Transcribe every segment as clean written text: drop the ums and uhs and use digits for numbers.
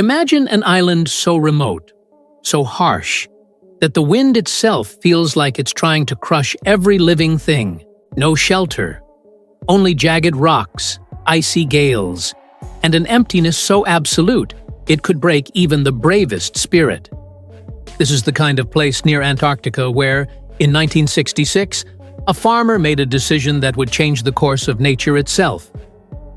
Imagine an island so remote, so harsh, that the wind itself feels like it's trying to crush every living thing. No shelter, only jagged rocks, icy gales, and an emptiness so absolute it could break even the bravest spirit. This is the kind of place near Antarctica where, in 1966, a farmer made a decision that would change the course of nature itself.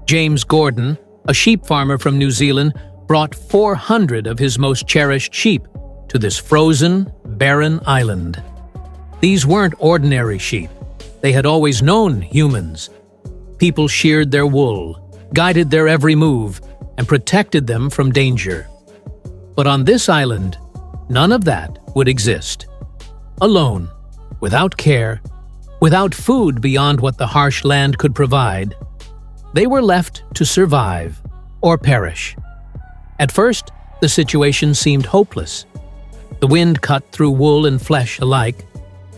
James Gordon, a sheep farmer from New Zealand, brought 400 of his most cherished sheep to this frozen, barren island. These weren't ordinary sheep. They had always known humans. People sheared their wool, guided their every move, and protected them from danger. But on this island, none of that would exist. Alone, without care, without food beyond what the harsh land could provide, they were left to survive or perish. At first, the situation seemed hopeless. The wind cut through wool and flesh alike,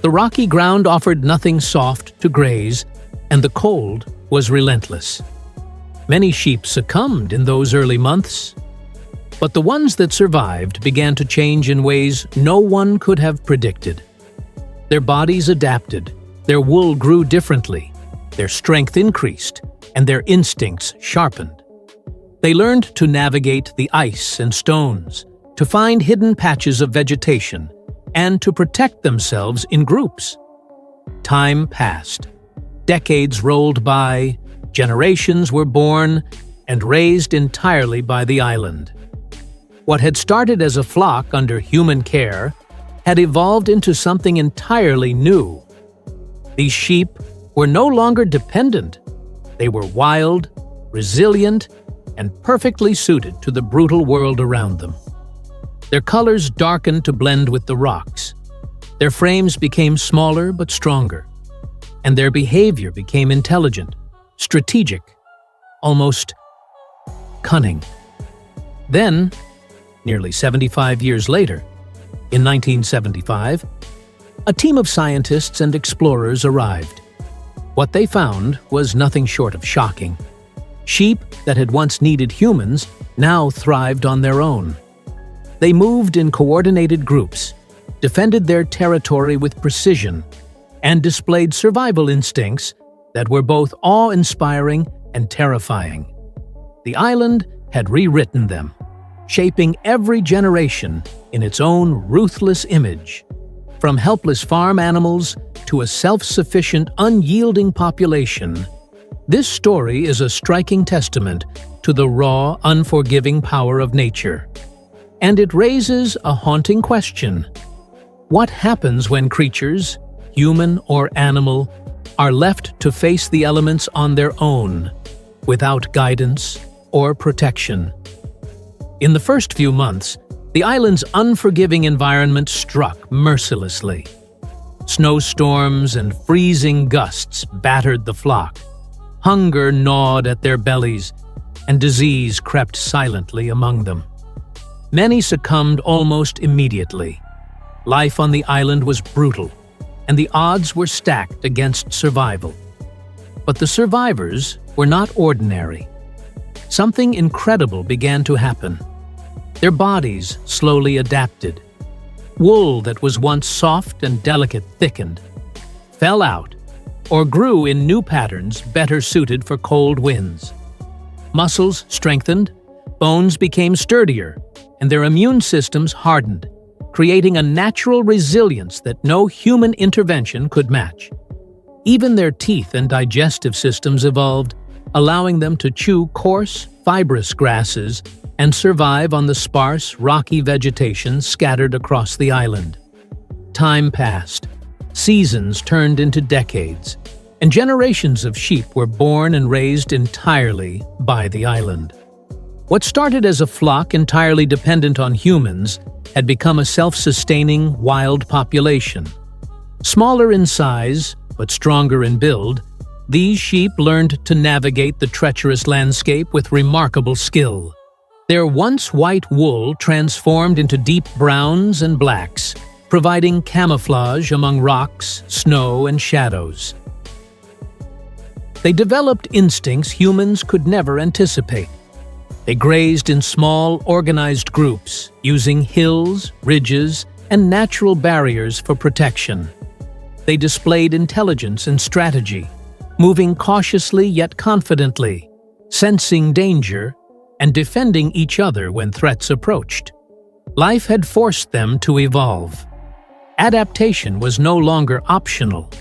the rocky ground offered nothing soft to graze, and the cold was relentless. Many sheep succumbed in those early months, but the ones that survived began to change in ways no one could have predicted. Their bodies adapted, their wool grew differently, their strength increased, and their instincts sharpened. They learned to navigate the ice and stones, to find hidden patches of vegetation, and to protect themselves in groups. Time passed. Decades rolled by, generations were born and raised entirely by the island. What had started as a flock under human care had evolved into something entirely new. These sheep were no longer dependent. They were wild, resilient, and perfectly suited to the brutal world around them. Their colors darkened to blend with the rocks. Their frames became smaller but stronger, and their behavior became intelligent, strategic, almost cunning. Then, nearly 75 years later, in 1975, a team of scientists and explorers arrived. What they found was nothing short of shocking. Sheep that had once needed humans now thrived on their own. They moved in coordinated groups, defended their territory with precision, and displayed survival instincts that were both awe-inspiring and terrifying. The island had rewritten them, shaping every generation in its own ruthless image. From helpless farm animals to a self-sufficient, unyielding population, this story is a striking testament to the raw, unforgiving power of nature. And it raises a haunting question. What happens when creatures, human or animal, are left to face the elements on their own, without guidance or protection? In the first few months, the island's unforgiving environment struck mercilessly. Snowstorms and freezing gusts battered the flock. Hunger gnawed at their bellies, and disease crept silently among them. Many succumbed almost immediately. Life on the island was brutal, and the odds were stacked against survival. But the survivors were not ordinary. Something incredible began to happen. Their bodies slowly adapted. Wool that was once soft and delicate thickened, fell out, or grew in new patterns better suited for cold winds. Muscles strengthened, bones became sturdier, and their immune systems hardened, creating a natural resilience that no human intervention could match. Even their teeth and digestive systems evolved, allowing them to chew coarse, fibrous grasses and survive on the sparse, rocky vegetation scattered across the island. Time passed. Seasons turned into decades, and generations of sheep were born and raised entirely by the island. What started as a flock entirely dependent on humans had become a self-sustaining, wild population. Smaller in size, but stronger in build, these sheep learned to navigate the treacherous landscape with remarkable skill. Their once white wool transformed into deep browns and blacks, providing camouflage among rocks, snow, and shadows. They developed instincts humans could never anticipate. They grazed in small, organized groups, using hills, ridges, and natural barriers for protection. They displayed intelligence and strategy, moving cautiously yet confidently, sensing danger, and defending each other when threats approached. Life had forced them to evolve. Adaptation was no longer optional.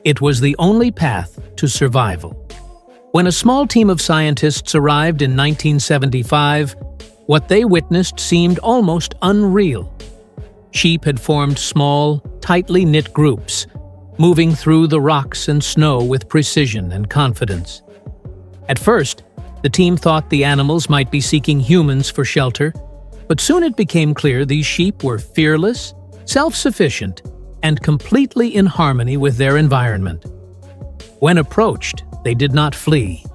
It was the only path to survival. When a small team of scientists arrived in 1975, what they witnessed seemed almost unreal. Sheep had formed small, tightly knit groups, moving through the rocks and snow with precision and confidence. At first, the team thought the animals might be seeking humans for shelter, but soon it became clear these sheep were fearless, self-sufficient, and completely in harmony with their environment. When approached, they did not flee.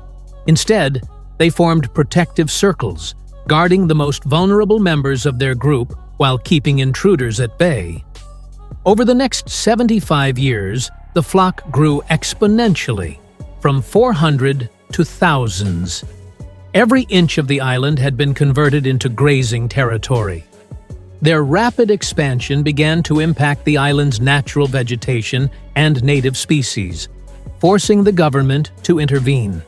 Instead, they formed protective circles, guarding the most vulnerable members of their group while keeping intruders at bay. Over the next 75 years, the flock grew exponentially, from 400 to thousands. Every inch of the island had been converted into grazing territory. Their rapid expansion began to impact the island's natural vegetation and native species, forcing the government to intervene.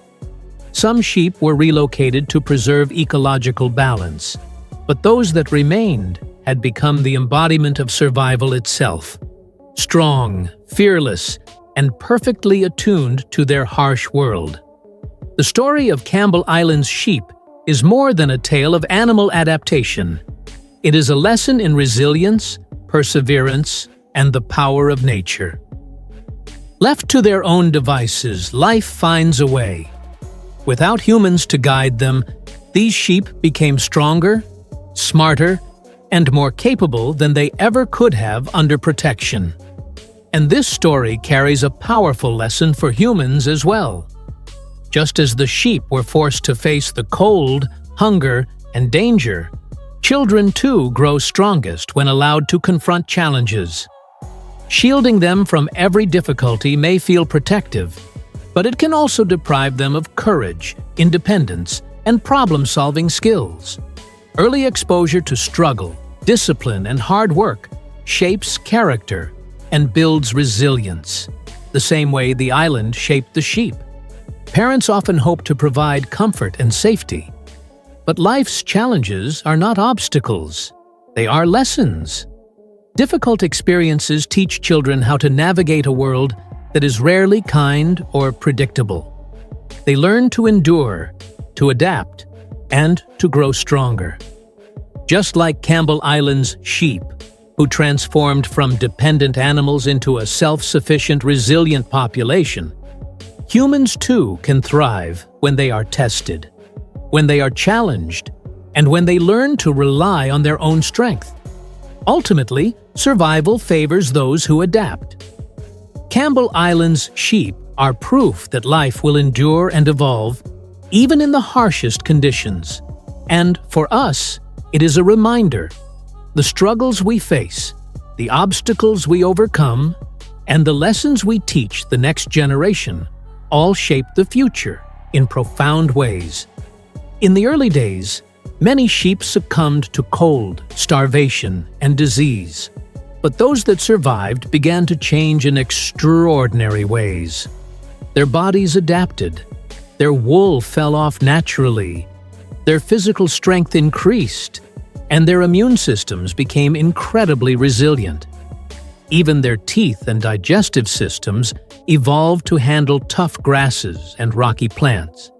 Some sheep were relocated to preserve ecological balance, but those that remained had become the embodiment of survival itself, strong, fearless, and perfectly attuned to their harsh world. The story of Campbell Island's sheep is more than a tale of animal adaptation. It is a lesson in resilience, perseverance, and the power of nature. Left to their own devices, life finds a way. Without humans to guide them, these sheep became stronger, smarter, and more capable than they ever could have under protection. And this story carries a powerful lesson for humans as well. Just as the sheep were forced to face the cold, hunger, and danger, children too grow strongest when allowed to confront challenges. Shielding them from every difficulty may feel protective, but it can also deprive them of courage, independence, and problem-solving skills. Early exposure to struggle, discipline, and hard work shapes character and builds resilience, the same way the island shaped the sheep. Parents often hope to provide comfort and safety, but life's challenges are not obstacles, they are lessons. Difficult experiences teach children how to navigate a world that is rarely kind or predictable. They learn to endure, to adapt, and to grow stronger. Just like Campbell Island's sheep, who transformed from dependent animals into a self-sufficient, resilient population, humans too can thrive when they are tested, when they are challenged, and when they learn to rely on their own strength. Ultimately, survival favors those who adapt. Campbell Island's sheep are proof that life will endure and evolve, even in the harshest conditions. And for us, it is a reminder: the struggles we face, the obstacles we overcome, and the lessons we teach the next generation all shape the future in profound ways. In the early days, many sheep succumbed to cold, starvation, and disease. But those that survived began to change in extraordinary ways. Their bodies adapted, their wool fell off naturally, their physical strength increased, and their immune systems became incredibly resilient. Even their teeth and digestive systems evolved to handle tough grasses and rocky plants.